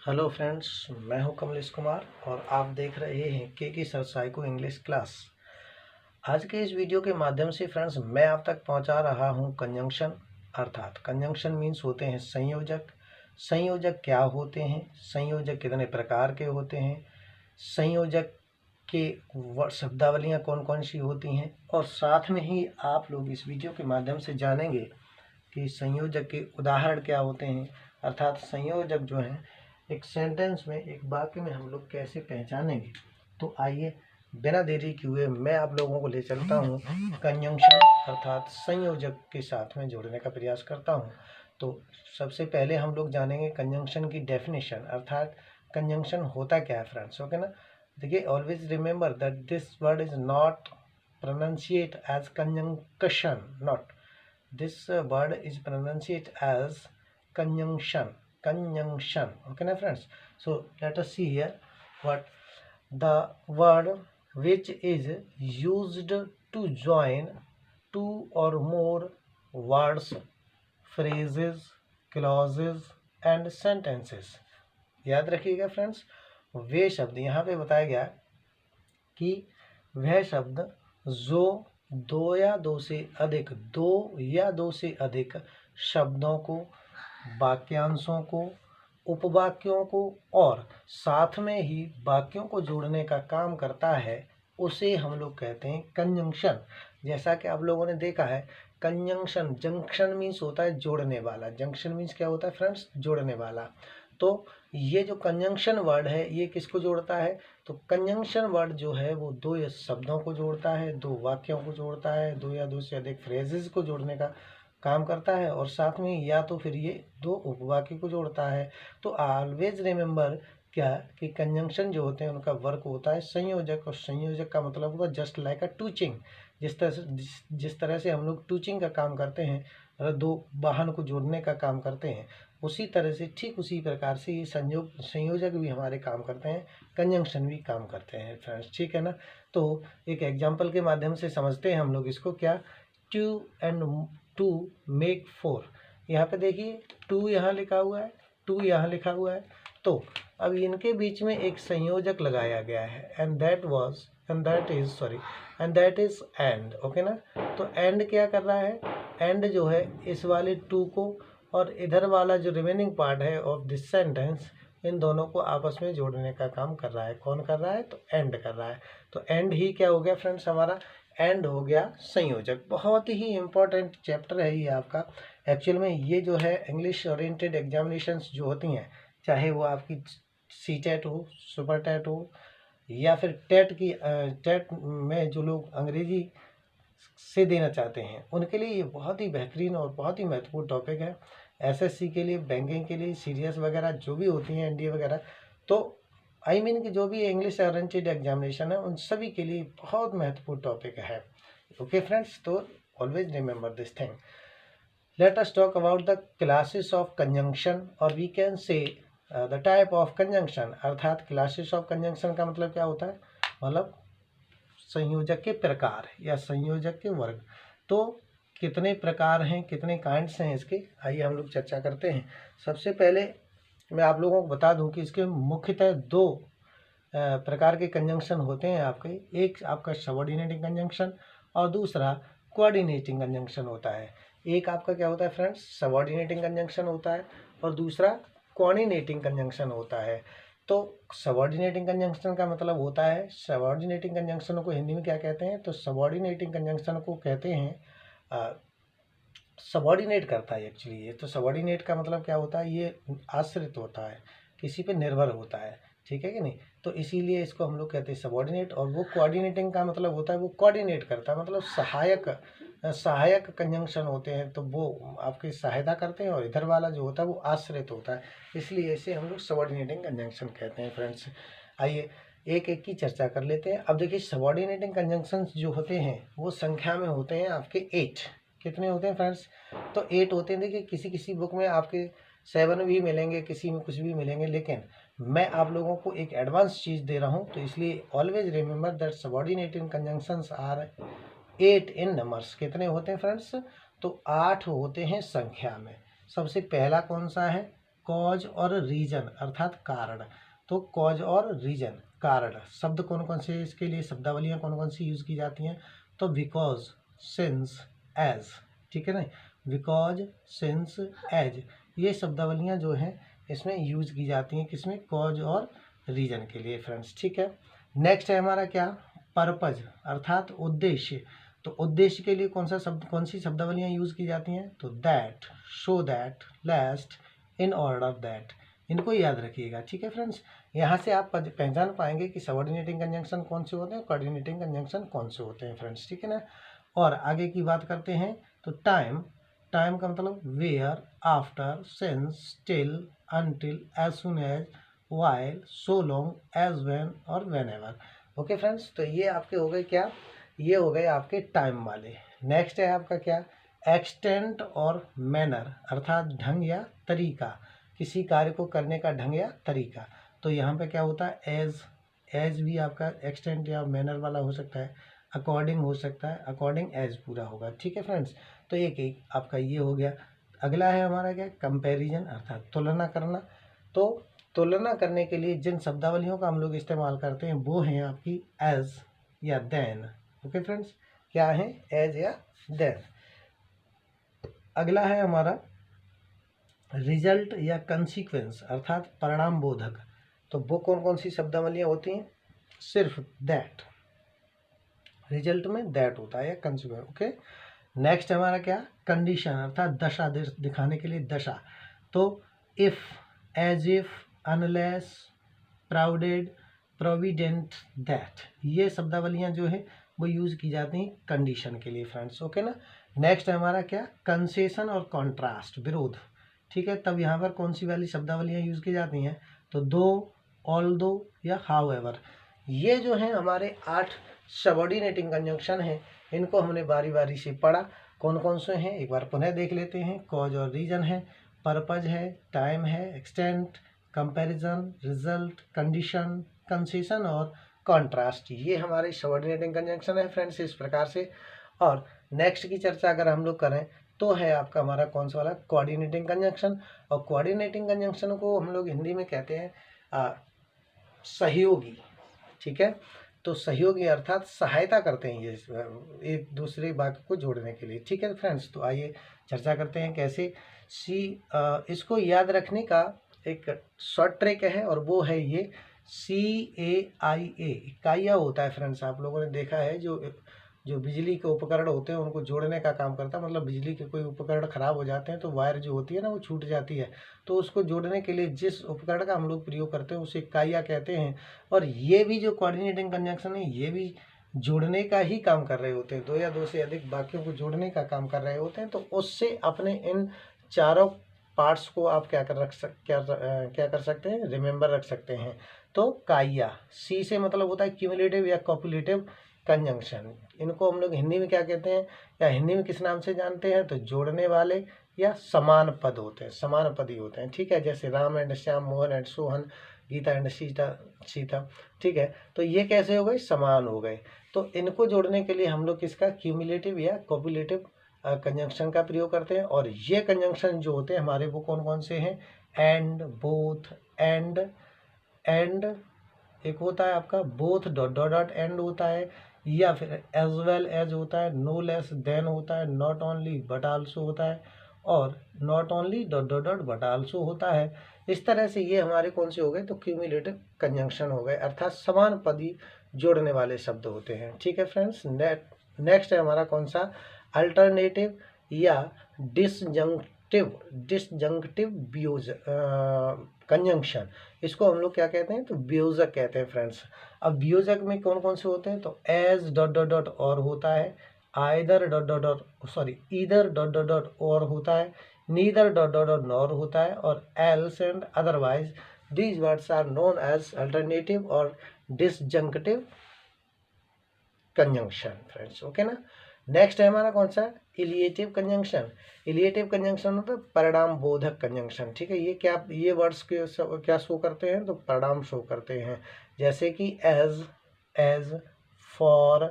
Hello friends, मैं हूं कमलेश कुमार और आप देख रहे हैं के सर साइको इंग्लिश क्लास। आज के इस वीडियो के माध्यम से फ्रेंड्स मैं आप तक पहुंचा रहा हूं कंजंक्शन। अर्थात कंजंक्शन मीन्स होते हैं संयोजक। संयोजक क्या होते हैं, संयोजक कितने प्रकार के होते हैं, संयोजक के शब्दावलियाँ कौन कौन सी होती हैं, और साथ में ही आप लोग इस वीडियो के माध्यम से जानेंगे कि संयोजक के उदाहरण क्या होते हैं। अर्थात संयोजक जो हैं एक सेंटेंस में, एक वाक्य में हम लोग कैसे पहचानेंगे। तो आइए बिना देरी किए हुए मैं आप लोगों को ले चलता हूँ कंजंक्शन अर्थात संयोजक के साथ में जोड़ने का प्रयास करता हूँ। तो सबसे पहले हम लोग जानेंगे कंजंक्शन की डेफिनेशन, अर्थात कंजंक्शन होता क्या है फ्रेंड्स। ओके ना। देखिए, always remember that this word is not pronunciate as conjunction, not this word is pronunciate as conjunction. Okay na friends. So let us see here what the word which is used to join two or more words, phrases, clauses and sentences. याद रखिएगा friends, वे शब्द यहाँ पे बताया गया कि वह शब्द जो दो या दो से अधिक शब्दों को, वाक्यांशों को, उपवाक्यों को और साथ में ही वाक्यों को जोड़ने का काम करता है, उसे हम लोग कहते हैं कंजंक्शन। जैसा कि आप लोगों ने देखा है, कंजंक्शन, जंक्शन मीन्स होता है जोड़ने वाला, जंक्शन मीन्स क्या होता है फ्रेंड्स, जोड़ने वाला। तो ये जो कंजंक्शन वर्ड है ये किसको जोड़ता है, तो कंजंक्शन वर्ड जो है वो दो शब्दों को जोड़ता है, दो वाक्यों को जोड़ता है, दो या दो से अधिक फ्रेजेस को जोड़ने का काम करता है, और साथ में या तो फिर ये दो उपवाक्य को जोड़ता है। तो ऑलवेज रिमेंबर क्या कि कंजंक्शन जो होते हैं उनका वर्क होता है संयोजक, और संयोजक का मतलब होगा जस्ट लाइक अ टूचिंग। जिस तरह से हम लोग टूचिंग का काम करते हैं, दो वाहन को जोड़ने का काम करते हैं, उसी तरह से ठीक उसी प्रकार से ये संयोजक भी हमारे काम करते हैं, कंजंक्शन भी काम करते हैं फ्रेंड्स। ठीक है ना। तो एक एग्जाम्पल के माध्यम से समझते हैं हम लोग इसको। क्या, two and two make four. यहाँ पे देखिए टू यहाँ लिखा हुआ है, टू यहाँ लिखा हुआ है, तो अब इनके बीच में एक संयोजक लगाया गया है, and that is and. Okay ना। तो एंड क्या कर रहा है, एंड जो है इस वाले टू को और इधर वाला जो रिमेनिंग पार्ट है ऑफ दिस सेंटेंस, इन दोनों को आपस में जोड़ने का काम कर रहा है। कौन कर रहा है, तो एंड कर रहा है। तो एंड ही क्या हो गया फ्रेंड्स, हमारा एंड हो गया संयोजक। बहुत ही इम्पोर्टेंट चैप्टर है ये आपका। एक्चुअल में ये जो है इंग्लिश ओरिएंटेड एग्जामिनेशंस जो होती हैं, चाहे वो आपकी सीटेट हो, सुपर टेट हो, या फिर टेट में जो लोग अंग्रेजी से देना चाहते हैं, उनके लिए ये बहुत ही बेहतरीन और बहुत ही महत्वपूर्ण टॉपिक है। एसएससी के लिए, बैंकिंग के लिए, सीडीएस वगैरह जो भी होती हैं, एनडीए वगैरह, तो आई मीन कि जो भी इंग्लिश ओरिएंटेड एग्जामिनेशन है उन सभी के लिए बहुत महत्वपूर्ण टॉपिक है। ओके फ्रेंड्स, तो always remember this thing. Let us talk about the classes of conjunction, और we can say the type of conjunction. अर्थात क्लासेस ऑफ कंजंक्शन का मतलब क्या होता है, मतलब संयोजक के प्रकार या संयोजक के वर्ग। तो कितने प्रकार हैं, कितने काइंड्स हैं इसके, आइए हम लोग चर्चा करते हैं। सबसे पहले मैं आप लोगों को बता दूं कि इसके मुख्यतः दो प्रकार के कंजंक्शन होते हैं आपके। एक आपका सबऑर्डिनेटिंग कंजंक्शन और दूसरा कोऑर्डिनेटिंग कंजंक्शन होता है। एक आपका क्या होता है फ्रेंड्स, सबऑर्डिनेटिंग कंजंक्शन होता है, और दूसरा कोऑर्डिनेटिंग कंजंक्शन होता है। तो सबऑर्डिनेटिंग कंजंक्शन का मतलब होता है, सबऑर्डिनेटिंग कंजंक्शन को हिंदी में क्या कहते हैं, तो सबऑर्डिनेटिंग कंजंक्शन को कहते हैं सबऑर्डिनेट करता है एक्चुअली ये। तो सबऑर्डिनेट का मतलब क्या होता है, ये आश्रित होता है, किसी पे निर्भर होता है। ठीक है कि नहीं। तो इसीलिए इसको हम लोग कहते हैं सबऑर्डिनेट। और वो कोऑर्डिनेटिंग का मतलब होता है वो कोऑर्डिनेट करता है, मतलब सहायक कंजंक्शन होते हैं, तो वो आपकी सहायता करते हैं, और इधर वाला जो होता है वो आश्रित होता है, इसलिए इसे हम लोग सबऑर्डिनेटिंग कंजंक्शन कहते हैं फ्रेंड्स। आइए एक एक की चर्चा कर लेते हैं। अब देखिए, सबऑर्डिनेटिंग कंजंक्शंस जो होते हैं वो संख्या में होते हैं आपके 8। कितने होते हैं फ्रेंड्स, तो 8 होते हैं। देखिए, किसी किसी बुक में आपके 7 भी मिलेंगे, किसी में कुछ भी मिलेंगे, लेकिन मैं आप लोगों को एक एडवांस चीज़ दे रहा हूँ, तो इसलिए always remember that subordinating conjunctions are 8 in numbers. कितने होते हैं फ्रेंड्स, तो 8 होते हैं संख्या में। सबसे पहला कौन सा है, कॉज और रीजन अर्थात कारण। तो कॉज और रीजन कारण शब्द कौन कौन से इसके लिए, शब्दावलियाँ कौन कौन सी यूज़ की जाती हैं? तो बिकॉज, सिंस, एज, ठीक है ना, बिकॉज, सिंस, एज, ये शब्दावलियाँ जो हैं इसमें यूज की जाती हैं, किसमें? कॉज और रीजन के लिए फ्रेंड्स, ठीक है। नेक्स्ट है हमारा क्या? पर्पज अर्थात उद्देश्य। तो उद्देश्य के लिए कौन सी शब्दावलियाँ यूज की जाती हैं? तो that, so that, lest, in order that, इनको याद रखिएगा, ठीक है फ्रेंड्स। यहाँ से आप पहचान पाएंगे कि सबऑर्डिनेटिंग कंजंक्शन कौन से होते हैं, कोऑर्डिनेटिंग कंजंक्शन कौन से होते हैं फ्रेंड्स, ठीक है ना। और आगे की बात करते हैं तो टाइम, टाइम का मतलब where, after, since, till, until, as soon as, while, so long, as when और वेन एवर। ओके फ्रेंड्स, तो ये आपके हो गए क्या? ये हो गए आपके टाइम वाले। नेक्स्ट है आपका क्या? एक्सटेंट और मैनर अर्थात ढंग या तरीका, किसी कार्य को करने का ढंग या तरीका। तो यहाँ पे क्या होता है? एज, एज भी आपका एक्सटेंट या मैनर वाला हो सकता है, अकॉर्डिंग हो सकता है, अकॉर्डिंग एज पूरा होगा, ठीक है फ्रेंड्स। तो एक आपका ये हो गया। अगला है हमारा क्या? कंपैरिजन अर्थात तुलना करना। तो तुलना करने के लिए जिन शब्दावलियों का हम लोग इस्तेमाल करते हैं वो हैं आपकी एज या देन। ओके फ्रेंड्स, क्या है? एज या देन। अगला है हमारा रिजल्ट या कंसीक्वेंस अर्थात परिणाम बोधक। तो वो कौन कौन सी शब्दावलियाँ होती हैं? सिर्फ दैट, रिजल्ट में दैट होता है या कंसीक्वेंस। ओके, नेक्स्ट हमारा क्या? कंडीशन अर्थात दशा, दिखाने के लिए दशा। तो if, as if, unless, provided, provident, that, ये शब्दावलियाँ जो है वो यूज की जाती हैं कंडीशन के लिए फ्रेंड्स, ओके ना। नेक्स्ट है हमारा क्या? कंसेशन और कॉन्ट्रास्ट, विरोध, ठीक है। तब यहाँ पर कौन सी वाली शब्दावलियाँ यूज की जाती हैं? तो दो, ऑल दो या हाउ एवर। ये जो है हमारे 8 सबऑर्डिनेटिंग कंजंक्शन हैं, इनको हमने बारी बारी से पढ़ा। कौन कौन से हैं एक बार पुनः देख लेते हैं। कॉज और रीजन है, पर्पज है, टाइम है, extent, comparison, result, condition, concession और कॉन्ट्रास्ट, ये हमारे सबऑर्डिनेटिंग कंजंक्शन है फ्रेंड्स, इस प्रकार से। और नेक्स्ट की चर्चा अगर हम लोग करें तो है आपका हमारा कौन सा वाला? Coordinating conjunction. और कोऑर्डिनेटिंग कंजंक्शन को हम लोग हिंदी में कहते हैं सहयोगी, ठीक है। तो सहयोगी अर्थात सहायता करते हैं ये एक दूसरे वाक्य को जोड़ने के लिए, ठीक है फ्रेंड्स। तो आइए चर्चा करते हैं कैसे। इसको याद रखने का एक शॉर्ट ट्रिक है और वो है ये CAIA, काइया होता है फ्रेंड्स। आप लोगों ने देखा है जो बिजली के उपकरण होते हैं उनको जोड़ने का काम करता है। मतलब बिजली के कोई उपकरण खराब हो जाते हैं तो वायर जो होती है ना वो छूट जाती है, तो उसको जोड़ने के लिए जिस उपकरण का हम लोग प्रयोग करते हैं उसे काइया कहते हैं। और ये भी जो कोऑर्डिनेटिंग कंजंक्शन है ये भी जोड़ने का ही काम कर रहे होते हैं, दो या दो से अधिक वाक्यों को जोड़ने का काम कर रहे होते हैं। तो उससे अपने इन चारों पार्ट्स को आप क्या कर सकते हैं? रिमेंबर रख सकते हैं। तो काइया, सी से मतलब होता है क्यूमुलेटिव या कॉपुलेटिव कंजंक्शन। इनको हम लोग हिंदी में क्या कहते हैं या हिंदी में किस नाम से जानते हैं? तो जोड़ने वाले या समान पद होते हैं, समान पदी होते हैं, ठीक है। जैसे Ram and Shyam, Mohan and Sohan, Geeta and Sita, ठीक है। तो ये कैसे हो गए? समान हो गए। तो इनको जोड़ने के लिए हम लोग किसका? क्यूमुलेटिव या कॉपुलेटिव कंजंक्शन का प्रयोग करते हैं। और ये कंजंक्शन जो होते हैं हमारे वो कौन कौन से हैं? एंड, बोथ, एंड, एक होता है आपका both dot dot dot and होता है, या फिर एज वेल एज होता है, नो लेस देन होता है, नॉट ओनली बट आल्सो होता है, और not only dot dot dot but also होता है। इस तरह से ये हमारे कौन से हो गए? तो क्यूमुलेटिव कंजंक्शन हो गए, अर्थात समान पदी जोड़ने वाले शब्द होते हैं, ठीक है फ्रेंड्स। नेक्स्ट है हमारा कौन सा? अल्टरनेटिव या डिसजंक्टिव कंजंक्शन। इसको हम लोग क्या कहते हैं? तो वियोजक कहते हैं फ्रेंड्स। अब वियोजक में कौन कौन से होते हैं? तो as dot dot dot or होता है, either dot dot dot either dot dot dot or होता है, neither dot dot dot nor होता है, or else and otherwise. These words are known as alternative और डिसजंक्टिव कंजंक्शन फ्रेंड्स, ओके ना। Next है हमारा कौन सा? इलिएटिव कंजंक्शन। इलिएटिव कंजंक्शन मतलब परिणाम बोधक कंजंक्शन, ठीक है। ये वर्ड्स क्या शो करते हैं? तो परिणाम शो करते हैं। जैसे कि as, for,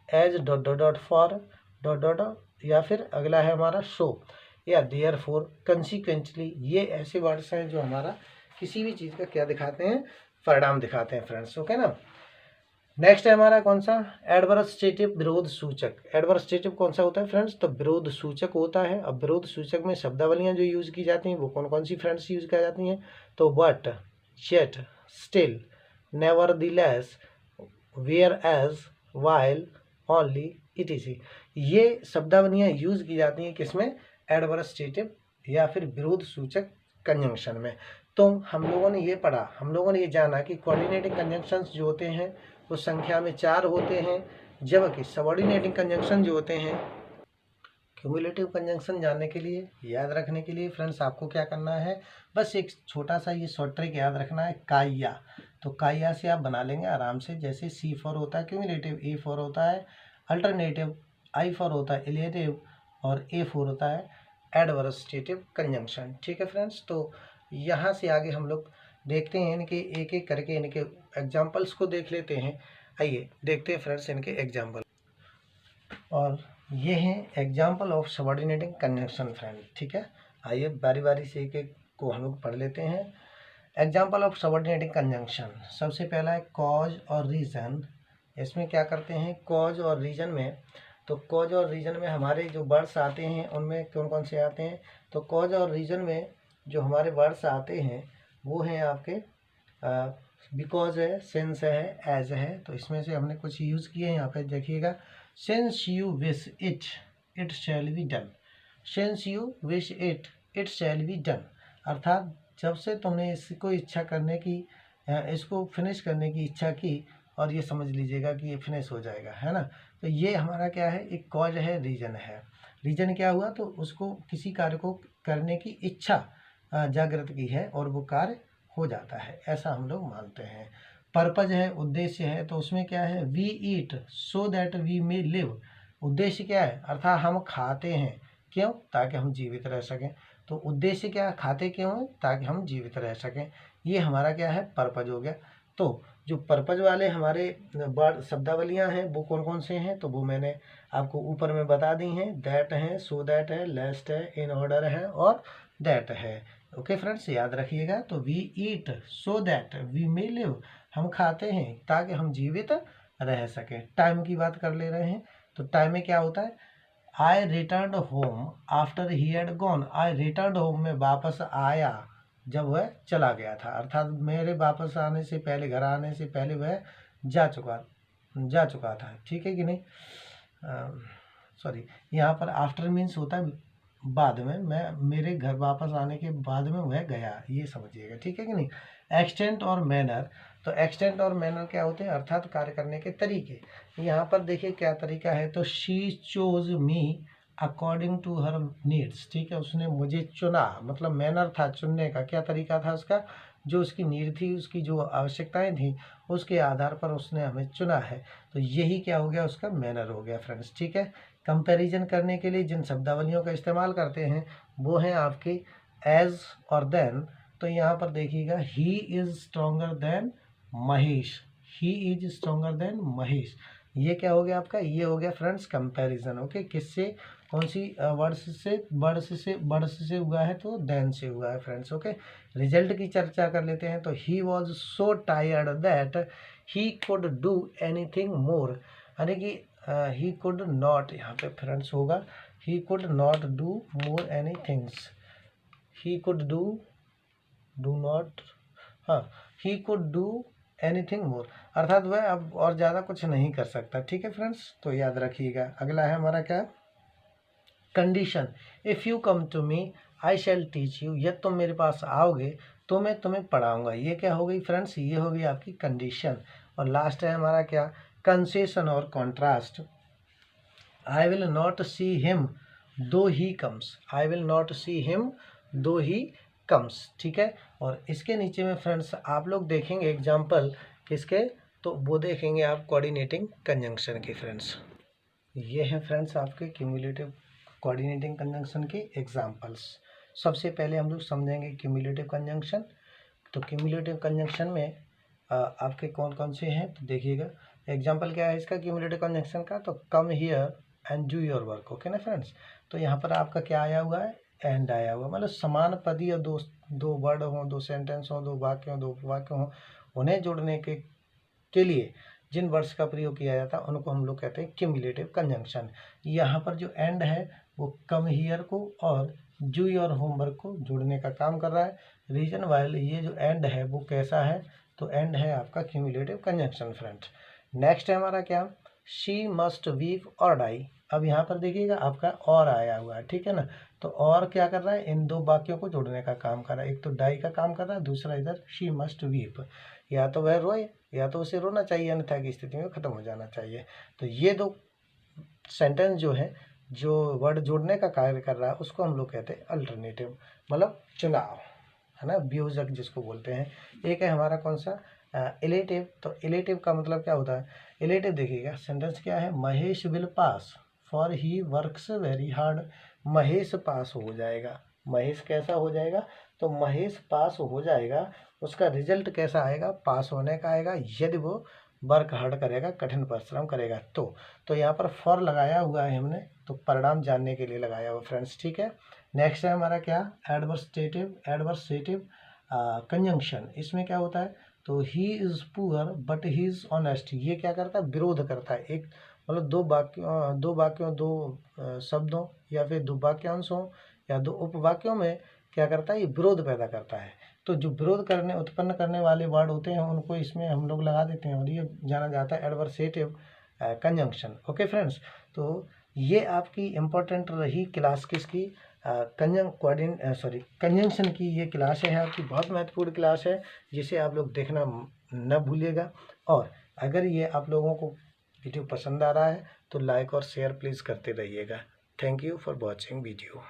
as dot dot dot for dot dot, या फिर अगला है हमारा शो। या देयरफॉर, कंसीक्वेंटली, ये ऐसे वर्ड्स हैं जो हमारा किसी भी चीज़ का क्या दिखाते हैं, परिणाम दिखाते हैं फ्रेंड्स। ओके ना। नेक्स्ट है हमारा कौन सा, एडवर्सटेटिव, विरोध सूचक। एडवर्सटेटिव कौन सा होता है फ्रेंड्स, तो विरोध सूचक होता है। अब विरोध सूचक में शब्दावलियां जो यूज की जाती हैं वो कौन कौन सी फ्रेंड्स यूज की जाती हैं, तो but, yet, still, nevertheless, whereas, while, only, etc, ये शब्दावलियां यूज की जाती हैं किसमें, एडवर्सटेटिव या फिर विरोध सूचक कंजंक्शन में। तो हम लोगों ने ये पढ़ा, हम लोगों ने ये जाना कि कोऑर्डिनेटिंग कंजंक्शंस जो होते हैं वो संख्या में 4 होते हैं, जबकि सबऑर्डिनेटिंग कंजंक्शन जो होते हैं, क्यूमुलेटिव कंजंक्शन जानने के लिए, याद रखने के लिए फ्रेंड्स आपको क्या करना है, बस एक छोटा सा ये शॉर्ट ट्रिक याद रखना है, काइया। तो काइया से आप बना लेंगे आराम से। जैसे C फॉर होता है क्यूमुलेटिव, E फॉर होता है अल्टरनेटिव, I फॉर होता है इलेटिव और A फॉर होता है एडवर्सटेटिव कंजंक्शन। ठीक है फ्रेंड्स। तो यहाँ से आगे हम लोग देखते हैं इनके एक एक करके इनके एग्जाम्पल्स को देख लेते हैं। आइए देखते हैं फ्रेंड्स इनके एग्जाम्पल, और ये हैं example of subordinating conjunction friend. ठीक है, आइए बारी बारी से एक एक को हम लोग पढ़ लेते हैं। एग्जाम्पल ऑफ सबऑर्डिनेटिंग कंजंक्शन, सबसे पहला है कॉज और रीजन। इसमें क्या करते हैं, कॉज और रीजन में, तो कॉज और रीजन में हमारे जो वर्ड्स आते हैं उनमें कौन कौन से आते हैं, तो कॉज और रीजन में जो हमारे वर्ड्स आते हैं वो हैं आपके बिकॉज है, सिंस है, एज है। तो इसमें से हमने कुछ यूज़ किए हैं, यहाँ पे देखिएगा, since you wish it, it shall be done. Since you wish it, it shall be done, अर्थात जब से तुमने इसको इच्छा करने की, इसको फिनिश करने की इच्छा की, और ये समझ लीजिएगा कि ये फिनिश हो जाएगा, है ना। तो ये हमारा क्या है, एक कॉज है, रीजन है। रीजन क्या हुआ, तो उसको किसी कार्य को करने की इच्छा जागृत की है और वो कार्य हो जाता है, ऐसा हम लोग मानते हैं। पर्पज है, उद्देश्य है, तो उसमें क्या है, we eat so that we may live. उद्देश्य क्या है, अर्थात हम खाते हैं क्यों, ताकि हम जीवित रह सकें। तो उद्देश्य क्या है, खाते क्यों हैं, ताकि हम जीवित रह सकें। ये हमारा क्या है, पर्पज हो गया। तो जो पर्पज वाले हमारे शब्दावलियां हैं वो कौन कौन से हैं, तो वो मैंने आपको ऊपर में बता दी हैं। दैट है, सो दैट है, लेस्ट है, इन ऑर्डर है और दैट है। ओके फ्रेंड्स, याद रखिएगा। तो we eat so that we may live, हम खाते हैं ताकि हम जीवित रह सकें। टाइम की बात कर ले रहे हैं, तो टाइम में क्या होता है, I return home after he had gone. I return home में वापस आया जब वह चला गया था, अर्थात मेरे वापस आने से पहले, घर आने से पहले वह जा चुका था। ठीक है कि नहीं, सॉरी, यहाँ पर आफ्टर मीन्स होता है बाद में, मैं मेरे घर वापस आने के बाद में वह गया, ये समझिएगा। ठीक है कि नहीं। एक्सटेंट और मैनर, तो एक्सटेंट और मैनर क्या होते हैं, अर्थात कार्य करने के तरीके। यहाँ पर देखिए क्या तरीका है, तो she chose me according to her needs. ठीक है, उसने मुझे चुना, मतलब मैनर था चुनने का, क्या तरीका था उसका, जो उसकी नीड थी, उसकी जो आवश्यकताएं थी, उसके आधार पर उसने हमें चुना है। तो यही क्या हो गया, उसका मैनर हो गया फ्रेंड्स। ठीक है। कंपैरिजन करने के लिए जिन शब्दावलियों का इस्तेमाल करते हैं वो हैं आपके एज और देन। तो यहाँ पर देखिएगा, he is stronger then Mahesh, he is stronger then Mahesh, ये क्या हो गया आपका, ये हो गया फ्रेंड्स कंपैरिजन। ओके, किससे, कौन सी वर्ड्स से हुआ है, तो देन से हुआ है फ्रेंड्स। ओके, रिजल्ट की चर्चा कर लेते हैं। तो he was so tired that he could do anything more, यानी कि ही कुड नॉट, यहाँ पे फ्रेंड्स होगा, he could not do more any things, he could do not, हाँ, he could do anything more, अर्थात वह अब और ज़्यादा कुछ नहीं कर सकता। ठीक है फ्रेंड्स, तो याद रखिएगा। अगला है हमारा क्या, condition. If you come to me I shall teach you, यदि तुम मेरे पास आओगे तो मैं तुम्हें पढ़ाऊंगा। ये क्या हो गई फ्रेंड्स, ये हो गई आपकी कंडीशन। और लास्ट है हमारा क्या, कंसेशन और contrast. I will not see him though he comes, I will not see him though he comes. ठीक है, और इसके नीचे में फ्रेंड्स आप लोग देखेंगे एग्जाम्पल किसके, तो वो देखेंगे आप कोऑर्डिनेटिंग कंजंक्शन के फ्रेंड्स। ये हैं फ्रेंड्स आपके क्यूमुलेटिव कोऑर्डिनेटिंग कंजंक्शन के एग्जाम्पल्स। सबसे पहले हम लोग समझेंगे क्यूमुलेटिव कंजंक्शन। तो क्यूमुलेटिव कंजंक्शन में आपके कौन कौन से हैं, तो देखिएगा एग्जाम्पल क्या है इसका क्यूमुलेटिव कंजंक्शन का, तो come here and do your work. Okay ना फ्रेंड्स, तो यहाँ पर आपका क्या आया हुआ है, एंड आया हुआ, मतलब समान पदी और दो वर्ड हों, दो सेंटेंस हों, दो वाक्य हों, दो उपवाक्य हों, उन्हें जोड़ने के लिए जिन वर्ड्स का प्रयोग किया जाता है उनको हम लोग कहते हैं क्यूमुलेटिव कंजंक्शन। यहाँ पर जो एंड है वो कम हियर को और डू योर होमवर्क को जोड़ने का काम कर रहा है। रीजन वाइल ये जो एंड है वो कैसा है, तो एंड है आपका क्यूमुलेटिव कंजंक्शन फ्रेंड्स। नेक्स्ट है हमारा क्या, शी मस्ट वीव और डाई। अब यहाँ पर देखिएगा आपका और आया हुआ है, ठीक है ना। तो और क्या कर रहा है, इन दो वाक्यों को जोड़ने का काम कर रहा है। एक तो डाई का काम कर रहा है, दूसरा इधर शी मस्ट वीप। या तो वह रोए या तो उसे रोना चाहिए, अन्यथा की स्थिति में खत्म हो जाना चाहिए। तो ये दो सेंटेंस जो है, जो वर्ड जोड़ने का कार्य कर रहा है उसको हम लोग कहते हैं अल्टरनेटिव, मतलब चुनाव, है ना, व्यूजक जिसको बोलते हैं। एक है हमारा कौन सा, इलेटिव। तो इलेटिव का मतलब क्या होता है, इलेटिव देखिएगा सेंटेंस क्या है, Mahesh will pass for he works very hard. Mahesh pass हो जाएगा, महेश कैसा हो जाएगा, तो महेश पास हो जाएगा। उसका रिजल्ट कैसा आएगा, पास होने का आएगा यदि वो वर्क हार्ड करेगा, कठिन परिश्रम करेगा। तो यहाँ पर फॉर लगाया हुआ है हमने, तो परिणाम जानने के लिए लगाया हुआ फ्रेंड्स, ठीक है। नेक्स्ट है हमारा क्या, एडवर्सेटिव कंजंक्शन। इसमें क्या होता है, तो he is poor but he is honest. ये क्या करता है, विरोध करता है। एक मतलब दो वाक्यों दो शब्दों या फिर दो वाक्यांशों या दो उपवाक्यों में क्या करता है, ये विरोध पैदा करता है। तो जो विरोध उत्पन्न करने वाले वर्ड होते हैं उनको इसमें हम लोग लगा देते हैं और ये जाना जाता है एडवर्सेटिव कंजंक्शन। ओके फ्रेंड्स, तो ये आपकी इम्पोर्टेंट रही क्लास किसकी, कंजंक्शन की। ये क्लास है आपकी, बहुत महत्वपूर्ण क्लास है जिसे आप लोग देखना न भूलिएगा। और अगर ये आप लोगों को वीडियो पसंद आ रहा है तो लाइक और शेयर प्लीज़ करते रहिएगा। Thank you for watching video.